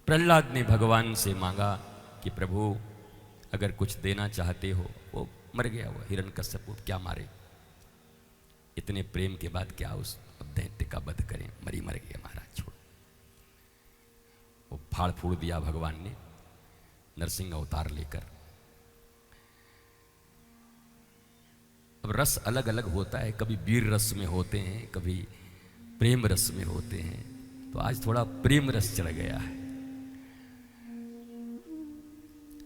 प्रहलाद ने भगवान से मांगा कि प्रभु अगर कुछ देना चाहते हो। वो मर गया, वो हिरण्यकश्यप क्या मारे, इतने प्रेम के बाद क्या उस दैत्य का वध करें, मर गया महाराज, छोड़। वो फाड़ फूड़ दिया भगवान ने नरसिंह अवतार लेकर। अब रस अलग अलग होता है, कभी वीर रस में होते हैं, कभी प्रेम रस में होते हैं। तो आज थोड़ा प्रेम रस चढ़ गया है।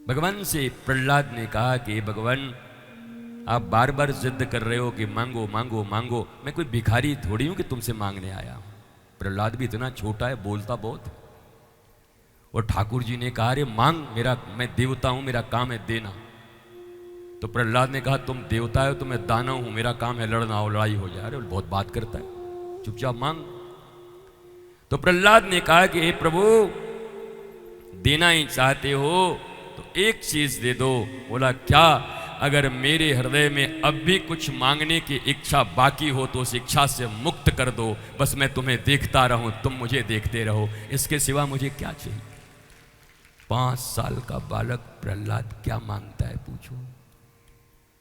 भगवान से प्रहलाद ने कहा कि भगवान आप बार बार जिद कर रहे हो कि मांगो मांगो मांगो, मैं कोई भिखारी थोड़ी हूं कि तुमसे मांगने आया हूं। प्रहलाद भी इतना छोटा है, बोलता बहुत। और ठाकुर जी ने कहा अरे मांग, मैं देवता हूं, मेरा काम है देना। तो प्रहलाद ने कहा तुम देवता हो तो मैं दानव हूं, मेरा काम है लड़ना और लड़ाई हो जाए। अरे बहुत बात करता है, चुपचाप मांग। तो प्रहलाद ने कहा कि हे प्रभु देना ही चाहते हो तो एक चीज दे दो। बोला क्या? अगर मेरे हृदय में अब भी कुछ मांगने की इच्छा बाकी हो तो उस इच्छा से मुक्त कर दो, बस मैं तुम्हें देखता रहूं, तुम मुझे देखते रहो, इसके सिवा मुझे क्या चाहिए। 5 साल का बालक प्रहलाद क्या मांगता है पूछो।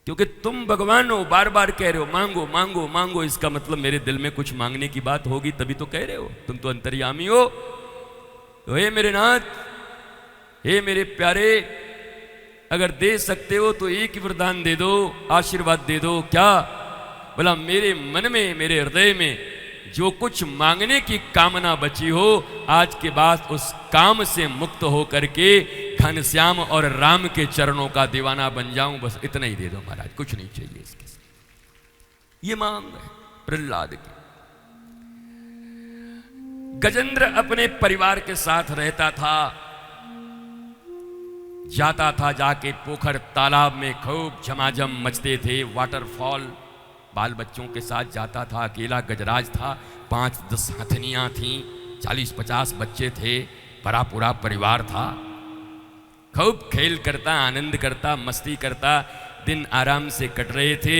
क्योंकि तुम भगवान हो, बार बार कह रहे हो मांगो मांगो मांगो, इसका मतलब मेरे दिल में कुछ मांगने की बात होगी तभी तो कह रहे हो। तुम तो अंतर्यामी हो। तो हे मेरे नाथ, हे मेरे प्यारे, अगर दे सकते हो तो एक ही वरदान दे दो, आशीर्वाद दे दो। क्या? बोला मेरे मन में, मेरे हृदय में जो कुछ मांगने की कामना बची हो, आज के बाद उस काम से मुक्त हो करके घनश्याम और राम के चरणों का दीवाना बन जाऊं, बस इतना ही दे दो महाराज, कुछ नहीं चाहिए इसके। ये मांग है प्रहलाद की। गजेंद्र अपने परिवार के साथ रहता था, जाता था, जाके पोखर तालाब में खूब झमाझम मचते थे, वाटरफॉल, बाल बच्चों के साथ जाता था। अकेला गजराज था, 5-10 हथनियां थीं, 40-50 बच्चे थे, बड़ा पूरा परिवार था। खूब खेल करता, आनंद करता, मस्ती करता, दिन आराम से कट रहे थे।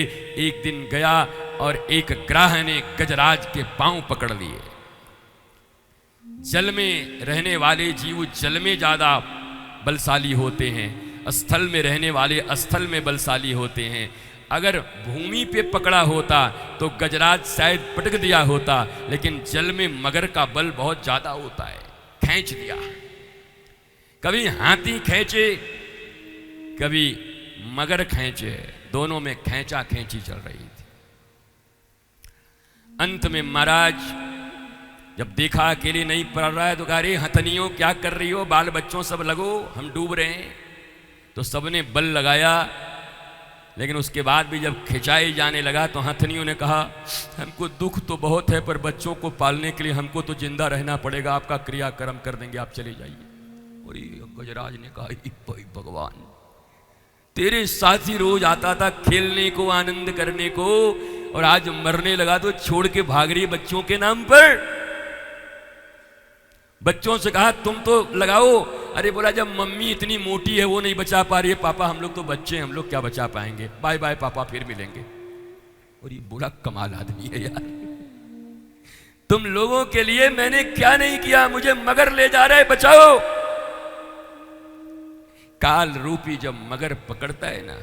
एक दिन गया और एक ग्राह ने गजराज के पांव पकड़ लिए। जल में रहने वाले जीव जल में ज्यादा बलशाली होते हैं, स्थल में रहने वाले स्थल में बलशाली होते हैं। अगर भूमि पे पकड़ा होता तो गजराज शायद पटक दिया होता, लेकिन जल में मगर का बल बहुत ज्यादा होता है, खींच दिया। कभी हाथी खींचे, कभी मगर खींचे, दोनों में खींचा खींची चल रही थी। अंत में महाराज जब देखा अकेले नहीं पड़ रहा है तो कहा अरे हथनियों क्या कर रही हो, बाल बच्चों सब लगो, हम डूब रहे हैं। तो सबने बल लगाया, लेकिन उसके बाद भी जब खिंचाई जाने लगा तो हथनियों ने कहा हमको दुख तो बहुत है, पर बच्चों को पालने के लिए हमको तो जिंदा रहना पड़ेगा, आपका क्रियाक्रम कर देंगे, आप चले जाइए। और गजराज ने कहा भाई भगवान, तेरे साथ ही रोज आता था खेलने को, आनंद करने को, और आज मरने लगा तो छोड़ के भाग रही बच्चों के नाम पर। बच्चों से कहा तुम तो लगाओ। अरे बोला जब मम्मी इतनी मोटी है वो नहीं बचा पा रही है, पापा हम लोग तो बच्चे हैं, हम लोग क्या बचा पाएंगे, बाय बाय पापा, फिर मिलेंगे। और ये बड़ा कमाल आदमी है यार, तुम लोगों के लिए मैंने क्या नहीं किया, मुझे मगर ले जा रहे, बचाओ। काल रूपी जब मगर पकड़ता है ना,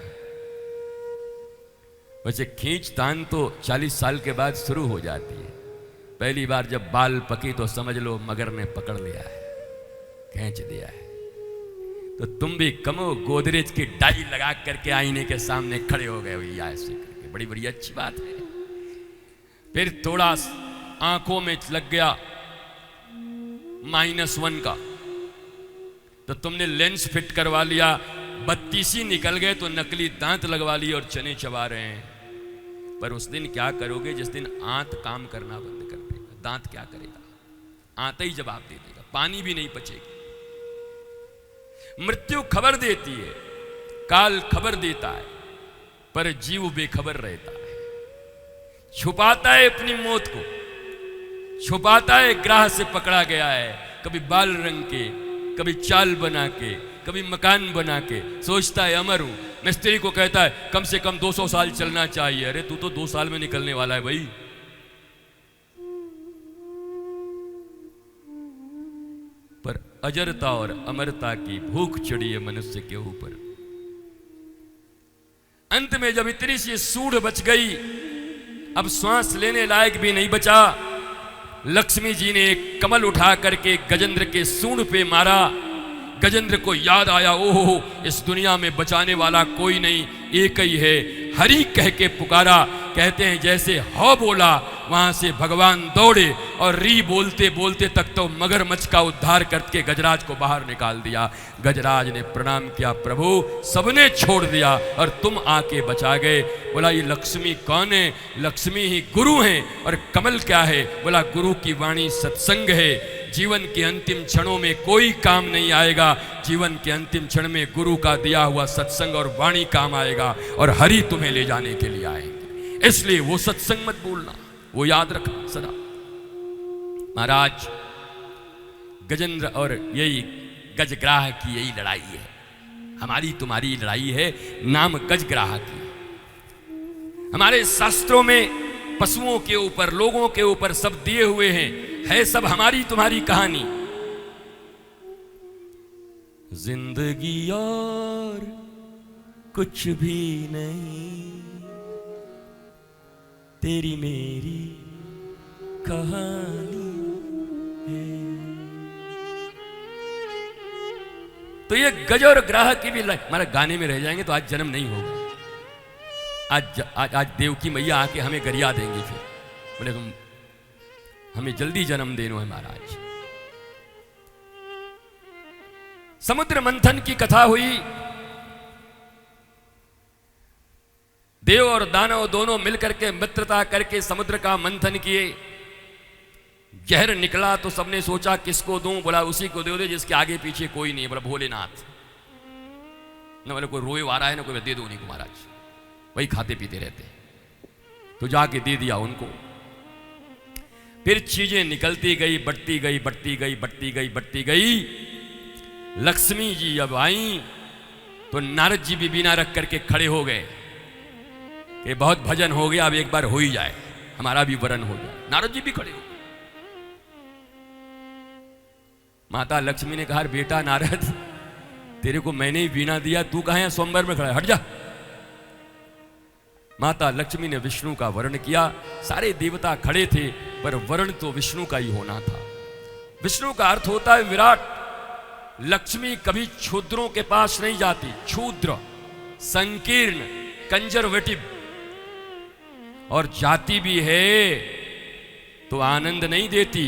वैसे खींचतान तो 40 साल के बाद शुरू हो जाती है। पहली बार जब बाल पकी तो समझ लो मगर ने पकड़ लिया है, खींच दिया है। तो तुम भी कमो गोदरेज की डाई लगा करके आईने के सामने खड़े हो गए भैया, ऐसे करके, बड़ी बड़ी अच्छी बात है। फिर थोड़ा आंखों में लग गया -1 का, तो तुमने लेंस फिट करवा लिया, 32 निकल गए तो नकली दांत लगवा लिए और चने चबा रहे हैं। पर उस दिन क्या करोगे जिस दिन आंत काम करना बंद कर देगा? दांत क्या करेगा? आंत ही जवाब दे देगा, पानी भी नहीं बचेगी। मृत्यु खबर देती है, काल खबर देता है, पर जीव बेखबर रहता है, छुपाता है अपनी मौत को, छुपाता है ग्राह से पकड़ा गया है, कभी बाल रंग के, कभी चाल बना के, कभी मकान बना के, सोचता है अमर हूं। मिस्त्री को कहता है कम से कम 200 साल चलना चाहिए। अरे तू तो 2 साल में निकलने वाला है भाई। पर अजरता और अमरता की भूख चढ़ी है मनुष्य के ऊपर। अंत में जब इतनी सी सूढ़ बच गई, अब श्वास लेने लायक भी नहीं बचा, लक्ष्मी जी ने एक कमल उठा करके गजेंद्र के सूंड पे मारा। गजेंद्र को याद आया, ओहो इस दुनिया में बचाने वाला कोई नहीं, एक ही है, हरि कह के पुकारा। कहते हैं जैसे हौ बोला वहां से भगवान दौड़े और री बोलते बोलते तक तो मगरमच्छ का उद्धार करके गजराज को बाहर निकाल दिया। गजराज ने प्रणाम किया, प्रभु सबने छोड़ दिया और तुम आके बचा गए। बोला ये लक्ष्मी कौन है? लक्ष्मी ही गुरु हैं। और कमल क्या है? बोला गुरु की वाणी सत्संग है। जीवन के अंतिम क्षणों में कोई काम नहीं आएगा, जीवन के अंतिम क्षण में गुरु का दिया हुआ सत्संग और वाणी काम आएगा और हरि तुम्हें ले जाने के लिए आएंगे। इसलिए वो सत्संग मत भूलना, वो याद रखना सदा। महाराज गजेंद्र और यही गजग्राह की यही लड़ाई है, हमारी तुम्हारी लड़ाई है, नाम गजग्राह की। हमारे शास्त्रों में पशुओं के ऊपर, लोगों के ऊपर सब दिए हुए हैं, है सब हमारी तुम्हारी कहानी। जिंदगी और कुछ भी नहीं, तेरी मेरी कहानी है। तो ये गज और ग्राह की भी हमारे गाने में रह जाएंगे तो आज जन्म नहीं होगा। आज देवकी मैया आके हमें गरिया देंगी, फिर बोले तुम हमें जल्दी जन्म देनो है महाराज। समुद्र मंथन की कथा हुई, देव और दानव दोनों मिलकर के मित्रता करके समुद्र का मंथन किए। जहर निकला तो सबने सोचा किसको दूं? बोला उसी को दे जिसके आगे पीछे कोई नहीं है। बोला भोलेनाथ। न बोले कोई रोए आ रहा है ना कोई, दे दो उन्हीं को महाराज, वही खाते पीते रहते। तो जाके दे दिया उनको। फिर चीजें निकलती गई, बढ़ती गई, बढ़ती गई, बढ़ती गई, बढ़ती गई। लक्ष्मी जी जब आई तो नारद जी भी बिना रख करके खड़े हो गए कि बहुत भजन हो गया, अब एक बार हो ही जाए, हमारा भी वरण हो जाए। नारद जी भी खड़े हो गए। माता लक्ष्मी ने कहा बेटा नारद, तेरे को मैंने ही वीणा दिया, तू कहां है? स्वयंवर में खड़ा है, हट जा। माता लक्ष्मी ने विष्णु का वर्ण किया। सारे देवता खड़े थे पर वर्ण तो विष्णु का ही होना था। विष्णु का अर्थ होता है विराट। लक्ष्मी कभी क्षुद्रों के पास नहीं जाती। क्षुद्र, संकीर्ण, कंजर्वेटिव, और जाती भी है तो आनंद नहीं देती,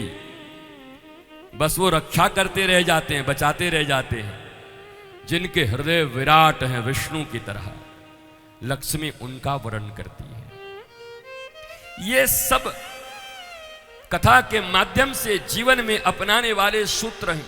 बस वो रक्षा करते रह जाते हैं, बचाते रह जाते हैं। जिनके हृदय विराट हैं विष्णु की तरह, लक्ष्मी उनका वर्ण करती है। ये सब कथा के माध्यम से जीवन में अपनाने वाले सूत्र हैं।